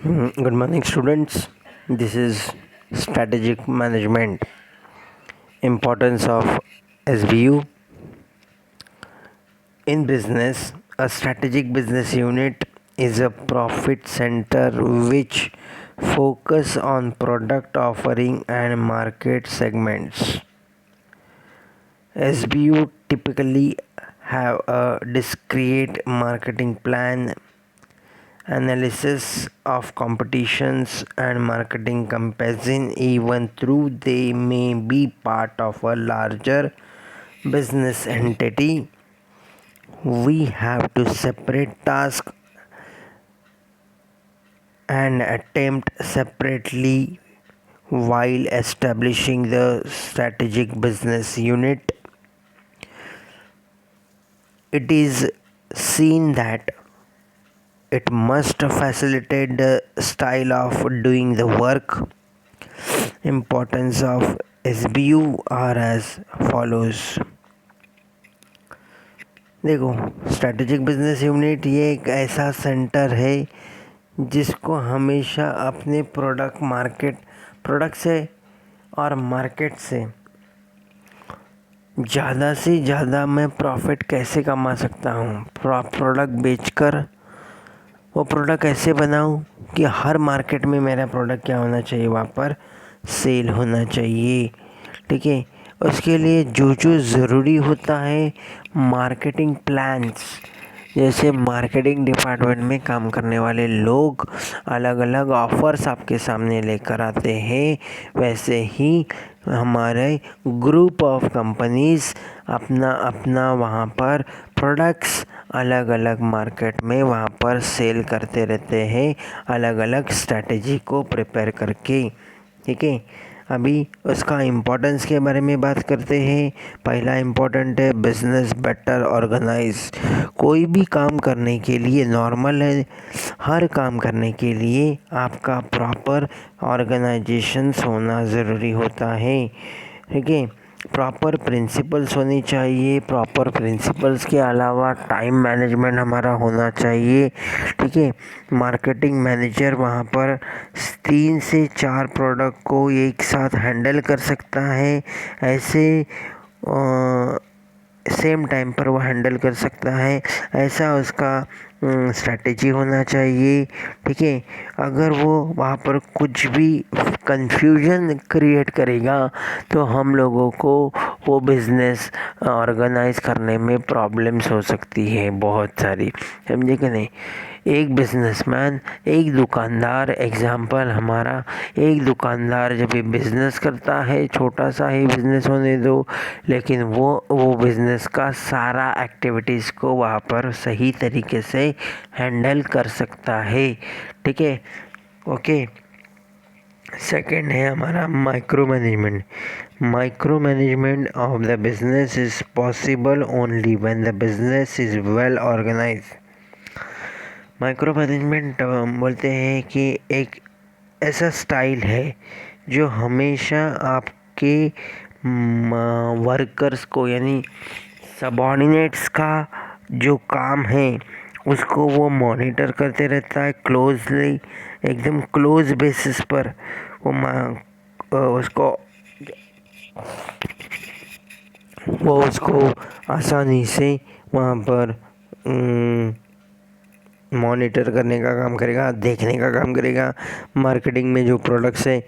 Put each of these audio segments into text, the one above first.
Good morning, students. This is strategic management. Importance of SBU in business. A strategic business unit is a profit center which focus on product offering and market segments. SBU typically have a discrete marketing plan, analysis of competitions and marketing campaigns, even though they may be part of a larger business entity. We have to separate tasks and attempt separately while establishing the strategic business unit. It is seen that it must facilitate the style of doing the work. Importance of SBU are as follows. देखो, strategic business unit ये एक ऐसा centre है जिसको हमेशा अपने product से और मार्केट से ज़्यादा से ज़्यादा मैं प्रॉफिट कैसे कमा सकता हूँ, प्रोडक्ट बेचकर वो प्रोडक्ट ऐसे बनाऊँ कि हर मार्केट में मेरा प्रोडक्ट क्या होना चाहिए, वहाँ पर सेल होना चाहिए। ठीक है, उसके लिए जो जो ज़रूरी होता है मार्केटिंग प्लान्स, जैसे मार्केटिंग डिपार्टमेंट में काम करने वाले लोग अलग अलग ऑफ़र्स आपके सामने लेकर आते हैं, वैसे ही हमारे ग्रुप ऑफ कंपनीज़ अपना अपना वहाँ पर प्रोडक्ट्स अलग अलग मार्केट में वहाँ पर सेल करते रहते हैं, अलग अलग स्ट्रैटेजी को प्रिपेयर करके। ठीक है, अभी उसका इम्पोर्टेंस के बारे में बात करते हैं। पहला इम्पोर्टेंट है बिजनेस बेटर ऑर्गेनाइज। कोई भी काम करने के लिए नॉर्मल है, हर काम करने के लिए आपका प्रॉपर ऑर्गेनाइजेशंस होना ज़रूरी होता है। ठीक है, प्रॉपर प्रिंसिपल्स होनी चाहिए। प्रॉपर प्रिंसिपल्स के अलावा टाइम मैनेजमेंट हमारा होना चाहिए। ठीक है, मार्केटिंग मैनेजर वहाँ पर 3 से 4 प्रोडक्ट को एक साथ हैंडल कर सकता है, ऐसे सेम टाइम पर वो हैंडल कर सकता है, ऐसा उसका स्ट्रैटेजी होना चाहिए। ठीक है, अगर वो वहाँ पर कुछ भी कंफ्यूजन क्रिएट करेगा तो हम लोगों को वो बिज़नेस ऑर्गेनाइज करने में प्रॉब्लम्स हो सकती है बहुत सारी, समझे कि नहीं। एक बिजनेसमैन, एक दुकानदार, एग्जांपल हमारा एक दुकानदार जब भी बिज़नेस करता है, छोटा सा ही बिज़नेस होने दो, लेकिन वो बिज़नेस का सारा एक्टिविटीज़ को वहाँ पर सही तरीके से हैंडल कर सकता है। ठीक है, ओके। सेकंड है हमारा micro management. Micro management of the business is possible only when the business is well organize. Micro management बोलते हैं कि एक ऐसा स्टाइल है जो हमेशा आपके वर्कर्स को, यानी सबॉर्डिनेट्स का जो काम है उसको वो मॉनिटर करते रहता है क्लोजली, एकदम क्लोज बेसिस पर वो उसको आसानी से वहाँ पर मॉनिटर करने का काम करेगा, देखने का काम करेगा। मार्केटिंग में जो प्रोडक्ट्स है,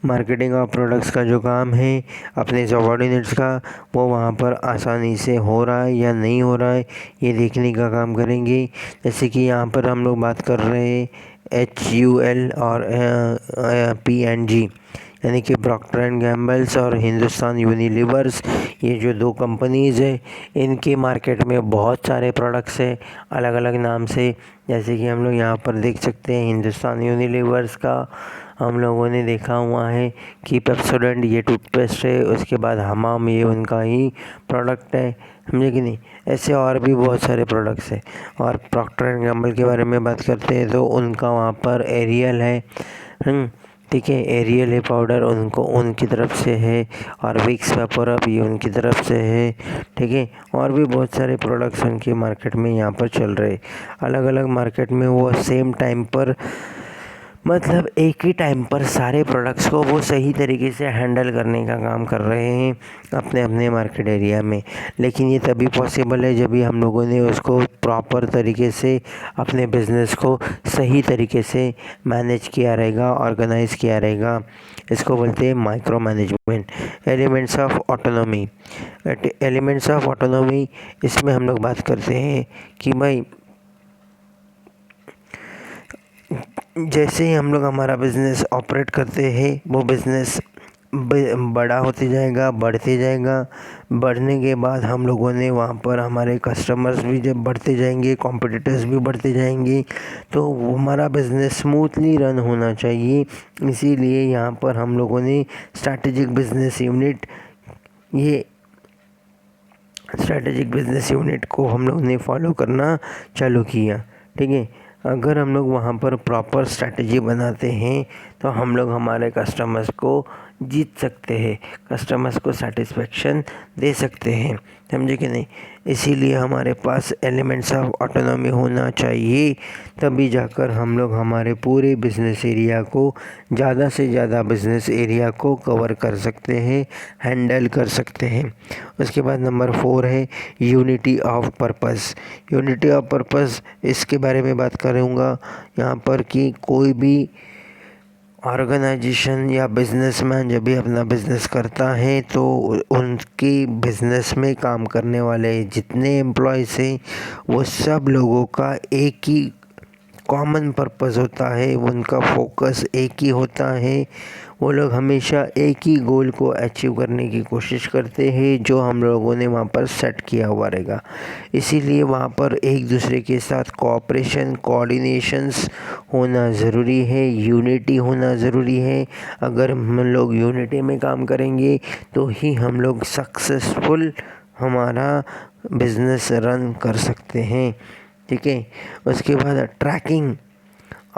मार्केटिंग और प्रोडक्ट्स का जो काम है अपने सबॉर्डिनेट्स का, वो वहाँ पर आसानी से हो रहा है या नहीं हो रहा है ये देखने का काम करेंगे। जैसे कि यहाँ पर हम लोग बात कर रहे हैं HUL और P&G, यानी कि प्रॉक्टर एंड गैम्बल्स और हिंदुस्तान यूनिलीवर्स, ये जो 2 कंपनीज़ है इनके मार्केट में बहुत सारे प्रोडक्ट्स हैं अलग अलग नाम से। जैसे कि हम लोग यहाँ पर देख सकते हैं हिंदुस्तान यूनिलीवर्स का हम लोगों ने देखा हुआ है कि पेप्सोडेंट ये टूथपेस्ट है, उसके बाद हमाम ये उनका ही प्रोडक्ट है, समझे कि नहीं। ऐसे और भी बहुत सारे प्रोडक्ट्स हैं। और प्रॉक्टर एंड गैम्बल के बारे में बात करते हैं तो उनका वहाँ पर एरियल है, ठीक है, एरियल है पाउडर, उनको उनकी तरफ से है, और विक्स वेपोरब ये उनकी तरफ से है। ठीक है, और भी बहुत सारे प्रोडक्ट्स उनके मार्केट में यहाँ पर चल रहे, अलग अलग मार्केट में वो सेम टाइम पर मतलब एक ही टाइम पर सारे प्रोडक्ट्स को वो सही तरीके से हैंडल करने का काम कर रहे हैं अपने अपने मार्केट एरिया में। लेकिन ये तभी पॉसिबल है जब भी हम लोगों ने उसको प्रॉपर तरीके से अपने बिज़नेस को सही तरीके से मैनेज किया रहेगा, ऑर्गेनाइज़ किया रहेगा। इसको बोलते हैं micro management. Elements of autonomy. Elements of autonomy, इसमें हम लोग बात करते हैं कि भाई जैसे ही हम लोग हमारा बिज़नेस ऑपरेट करते हैं वो बिज़नेस बड़ा होते जाएगा, बढ़ते जाएगा। बढ़ने के बाद हम लोगों ने वहाँ पर हमारे कस्टमर्स भी जब बढ़ते जाएंगे, कॉम्पिटिटर्स भी बढ़ते जाएंगे, तो वो हमारा बिज़नेस स्मूथली रन होना चाहिए। इसीलिए यहाँ पर हम लोगों ने स्ट्रैटेजिक बिज़नेस यूनिट को हम लोग ने फॉलो करना चालू किया। ठीक है, अगर हम लोग वहाँ पर प्रॉपर स्ट्रैटेजी बनाते हैं तो हम लोग हमारे कस्टमर्स को जीत सकते हैं, कस्टमर्स को सेटिस्फेक्शन दे सकते हैं, समझे कि नहीं। इसीलिए हमारे पास एलिमेंट्स ऑफ ऑटोनॉमी होना चाहिए, तभी जाकर हम लोग हमारे पूरे बिज़नेस एरिया को, ज़्यादा से ज़्यादा बिज़नेस एरिया को कवर कर सकते हैं, हैंडल कर सकते हैं। उसके बाद नंबर 4 है unity of purpose. Unity of purpose, इसके बारे में बात करूँगा यहाँ पर कि कोई भी ऑर्गेनाइजेशन या बिजनेसमैन जब भी अपना बिज़नेस करता है तो उनके बिज़नेस में काम करने वाले जितने एम्प्लॉयज़ हैं वो सब लोगों का एक ही कॉमन पर्पस होता है, उनका फोकस एक ही होता है। वो लोग हमेशा एक ही गोल को अचीव करने की कोशिश करते हैं जो हम लोगों ने वहाँ पर सेट किया हुआ रहेगा। इसीलिए वहाँ पर एक दूसरे के साथ कोऑपरेशन, कोऑर्डिनेशंस होना ज़रूरी है, यूनिटी होना ज़रूरी है। अगर हम लोग यूनिटी में काम करेंगे तो ही हम लोग सक्सेसफुल हमारा बिज़नेस रन कर सकते हैं। ठीक है, उसके बाद tracking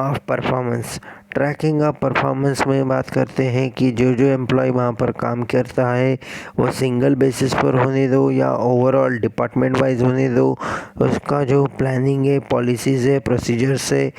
of performance. Tracking of performance में बात करते हैं कि जो जो एम्प्लॉय वहाँ पर काम करता है वो सिंगल बेसिस पर होने दो या ओवरऑल डिपार्टमेंट वाइज होने दो, उसका जो प्लानिंग है, पॉलिसीज़ है, प्रोसीजर्स है,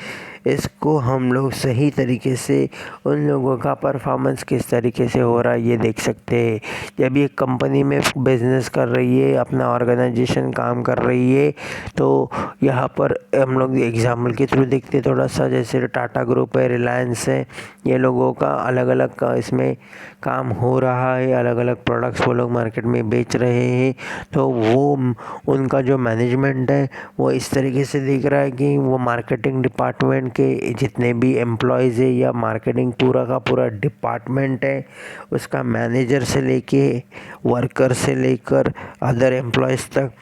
इसको हम लोग सही तरीके से उन लोगों का परफॉर्मेंस किस तरीके से हो रहा है ये देख सकते हैं। जब ये कंपनी में बिज़नेस कर रही है, अपना ऑर्गेनाइजेशन काम कर रही है, तो यहाँ पर हम लोग एग्जाम्पल के थ्रू देखते हैं थोड़ा सा। जैसे टाटा ग्रुप है, रिलायंस है, ये लोगों का अलग अलग का इसमें काम हो रहा है, अलग अलग प्रोडक्ट्स वो लोग मार्केट में बेच रहे हैं। तो वो उनका जो मैनेजमेंट है वो इस तरीके से देख रहा है कि वो मार्केटिंग डिपार्टमेंट के जितने भी एम्प्लॉयज़ है या मार्केटिंग पूरा का पूरा डिपार्टमेंट है, उसका मैनेजर से लेके वर्कर से लेकर अदर एम्प्लॉयज़ तक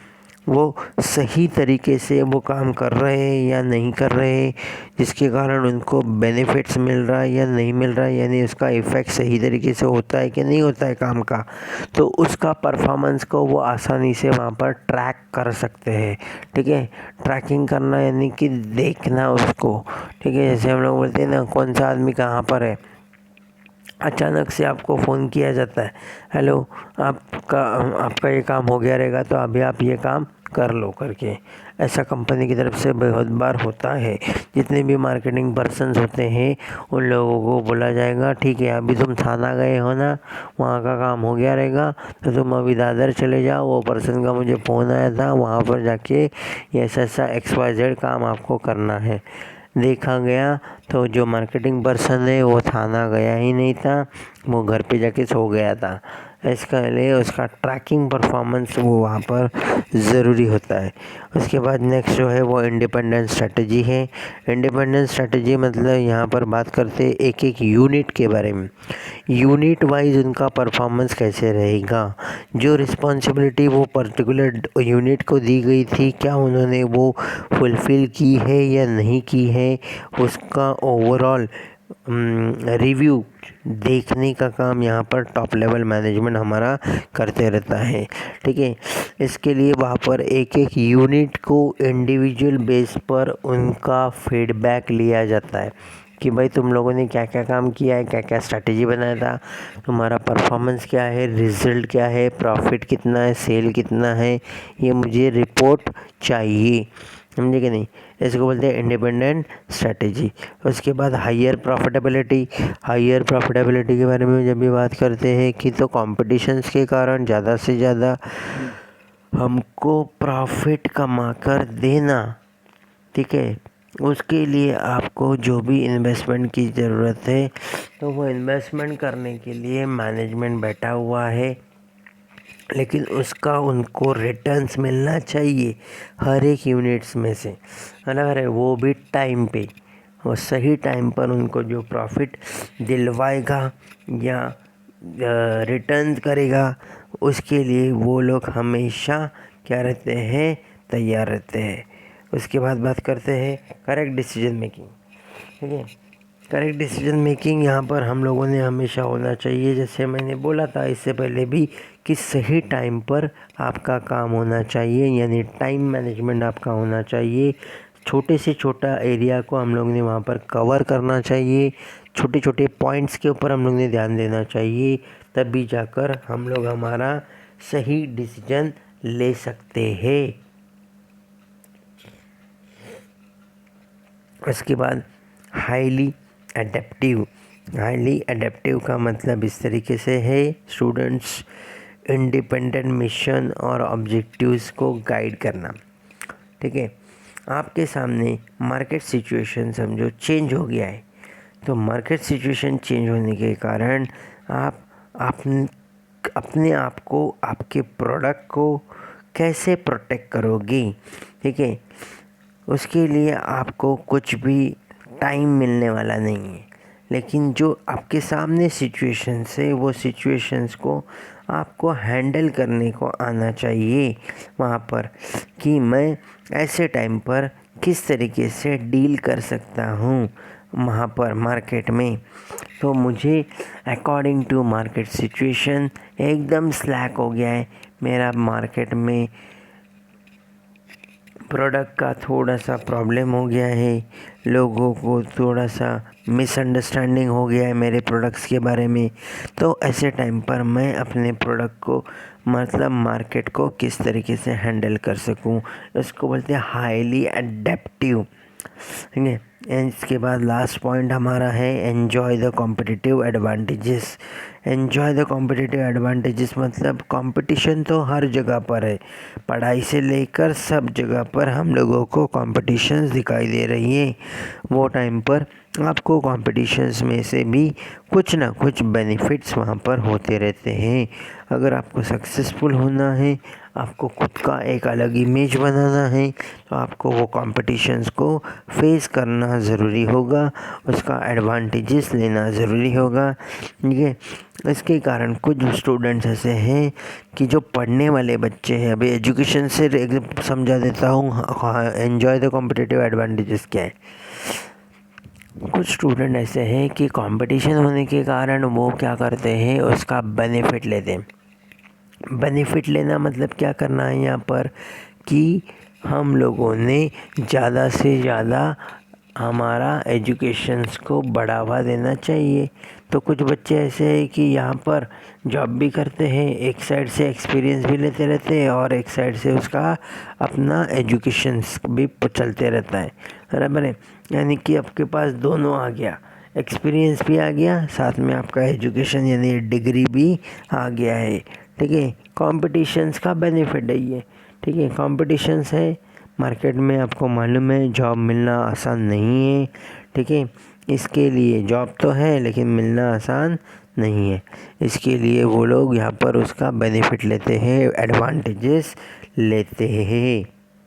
वो सही तरीके से वो काम कर रहे हैं या नहीं कर रहे हैं, जिसके कारण उनको बेनिफिट्स मिल रहा है या नहीं मिल रहा है, यानी उसका इफ़ेक्ट सही तरीके से होता है कि नहीं होता है काम का, तो उसका परफॉर्मेंस को वो आसानी से वहाँ पर ट्रैक कर सकते हैं। ठीक है, ट्रैकिंग करना यानी कि देखना उसको। ठीक है, जैसे हम लोग बोलते हैं ना, कौन सा आदमी कहाँ पर है, अचानक से आपको फ़ोन किया जाता है, हेलो आपका ये काम हो गया रहेगा तो अभी आप ये काम कर लो करके। ऐसा कंपनी की तरफ से बहुत बार होता है। जितने भी मार्केटिंग पर्सन्स होते हैं उन लोगों को बोला जाएगा, ठीक है अभी तुम थाना गए हो ना, वहाँ का काम हो गया रहेगा तो तुम अभी दादर चले जाओ, वो पर्सन का मुझे फ़ोन आया था, वहाँ पर जाके ये ऐसा XYZ काम आपको करना है। देखा गया तो जो मार्केटिंग पर्सन है वो थाना गया ही नहीं था, वो घर पे जाके सो गया था। इसका लिए उसका ट्रैकिंग परफॉर्मेंस वो वहाँ पर ज़रूरी होता है। उसके बाद नेक्स्ट जो है वो इंडिपेंडेंट स्ट्रेटजी है। इंडिपेंडेंट स्ट्रेटजी मतलब यहाँ पर बात करते हैं एक एक यूनिट के बारे में, यूनिट वाइज उनका परफॉर्मेंस कैसे रहेगा, जो रिस्पॉन्सिबिलिटी वो पर्टिकुलर यूनिट को दी गई थी क्या उन्होंने वो फुलफ़िल की है या नहीं की है, उसका ओवरऑल रिव्यू देखने का काम यहाँ पर टॉप लेवल मैनेजमेंट हमारा करते रहता है। ठीक है, इसके लिए वहाँ पर एक एक यूनिट को इंडिविजुअल बेस पर उनका फीडबैक लिया जाता है कि भाई तुम लोगों ने क्या क्या काम किया है, क्या क्या स्ट्रैटेजी बनाया था, तुम्हारा परफॉर्मेंस क्या है, रिज़ल्ट क्या है, प्रॉफिट कितना है, सेल कितना है, ये मुझे रिपोर्ट चाहिए, समझे कि नहीं। इसको बोलते हैं इंडिपेंडेंट स्ट्रैटेजी। उसके बाद हायर प्रॉफिटेबिलिटी के बारे में जब भी बात करते हैं कि तो कॉम्पिटिशन्स के कारण ज़्यादा से ज़्यादा हमको प्रॉफिट कमा कर देना, ठीक है, उसके लिए आपको जो भी इन्वेस्टमेंट की ज़रूरत है तो वो इन्वेस्टमेंट करने के लिए मैनेजमेंट बैठा हुआ है, लेकिन उसका उनको रिटर्न्स मिलना चाहिए हर एक यूनिट्स में से, है ना, वो भी टाइम पे और सही टाइम पर उनको जो प्रॉफिट दिलवाएगा या रिटर्न करेगा, उसके लिए वो लोग हमेशा क्या रहते हैं, तैयार रहते हैं। उसके बाद बात करते हैं करेक्ट डिसीजन मेकिंग, ठीक है। करेक्ट डिसीजन मेकिंग यहाँ पर हम लोगों ने हमेशा होना चाहिए, जैसे मैंने बोला था इससे पहले भी, कि सही टाइम पर आपका काम होना चाहिए, यानी टाइम मैनेजमेंट आपका होना चाहिए। छोटे से छोटा एरिया को हम लोग ने वहाँ पर कवर करना चाहिए, छोटे छोटे पॉइंट्स के ऊपर हम लोग ने ध्यान देना चाहिए, तभी जाकर हम लोग हमारा सही डिसीजन ले सकते हैं। उसके बाद हाईली एडेप्टिव का मतलब इस तरीके से है, स्टूडेंट्स इंडिपेंडेंट मिशन और ऑब्जेक्टिव्स को गाइड करना, ठीक है। आपके सामने मार्केट सिचुएशन समझो चेंज हो गया है, तो मार्केट सिचुएशन चेंज होने के कारण आप अपने आप को, आपके प्रोडक्ट को कैसे प्रोटेक्ट करोगे, ठीक है। उसके लिए आपको कुछ भी टाइम मिलने वाला नहीं है, लेकिन जो आपके सामने सिचुएशंस है वो सिचुएशंस को आपको हैंडल करने को आना चाहिए वहाँ पर, कि मैं ऐसे टाइम पर किस तरीके से डील कर सकता हूँ वहाँ पर मार्केट में। तो मुझे अकॉर्डिंग टू मार्केट सिचुएशन एकदम स्लैक हो गया है, मेरा मार्केट में प्रोडक्ट का थोड़ा सा प्रॉब्लम हो गया है, लोगों को थोड़ा सा मिसअंडरस्टैंडिंग हो गया है मेरे प्रोडक्ट्स के बारे में, तो ऐसे टाइम पर मैं अपने प्रोडक्ट को, मतलब मार्केट को किस तरीके से हैंडल कर सकूं, इसको बोलते हैं हाईली एडेप्टिव, ठीक है। इसके बाद लास्ट पॉइंट हमारा है enjoy the competitive advantages. Enjoy the competitive advantages मतलब कंपटीशन तो हर जगह पर है, पढ़ाई से लेकर सब जगह पर हम लोगों को कॉम्पिटिशन्स दिखाई दे रही हैं। वो टाइम पर आपको कॉम्पिटिशन्स में से भी कुछ ना कुछ बेनिफिट्स वहाँ पर होते रहते हैं। अगर आपको सक्सेसफुल होना है, आपको खुद का एक अलग इमेज बनाना है, तो आपको वो कॉम्पिटिशन्स को फेस करना ज़रूरी होगा, उसका एडवांटेजेस लेना ज़रूरी होगा, ठीक है। इसके कारण कुछ स्टूडेंट्स ऐसे हैं कि जो पढ़ने वाले बच्चे हैं, अभी एजुकेशन से एकदम समझा देता हूँ एन्जॉय द कॉम्पिटिटिव एडवांटेजेस क्या है। कुछ स्टूडेंट ऐसे हैं कि कंपटीशन होने के कारण वो क्या करते हैं, उसका बेनिफिट लेते हैं। बेनिफिट लेना मतलब क्या करना है यहाँ पर, कि हम लोगों ने ज़्यादा से ज़्यादा हमारा एजुकेशंस को बढ़ावा देना चाहिए। तो कुछ बच्चे ऐसे हैं कि यहाँ पर जॉब भी करते हैं, एक साइड से एक्सपीरियंस भी लेते रहते हैं और एक साइड से उसका अपना एजुकेशंस भी चलते रहता है, बराबर है। यानी कि आपके पास दोनों आ गया, एक्सपीरियंस भी आ गया, साथ में आपका एजुकेशन यानी डिग्री भी आ गया है, ठीक है। कॉम्पिटिशन्स का बेनिफिट है ये, ठीक है। कॉम्पिटिशन्स है मार्केट में, आपको मालूम है जॉब मिलना आसान नहीं है, ठीक है। इसके लिए जॉब तो है लेकिन मिलना आसान नहीं है, इसके लिए वो लोग यहाँ पर उसका बेनिफिट लेते हैं, एडवांटेजेस लेते हैं।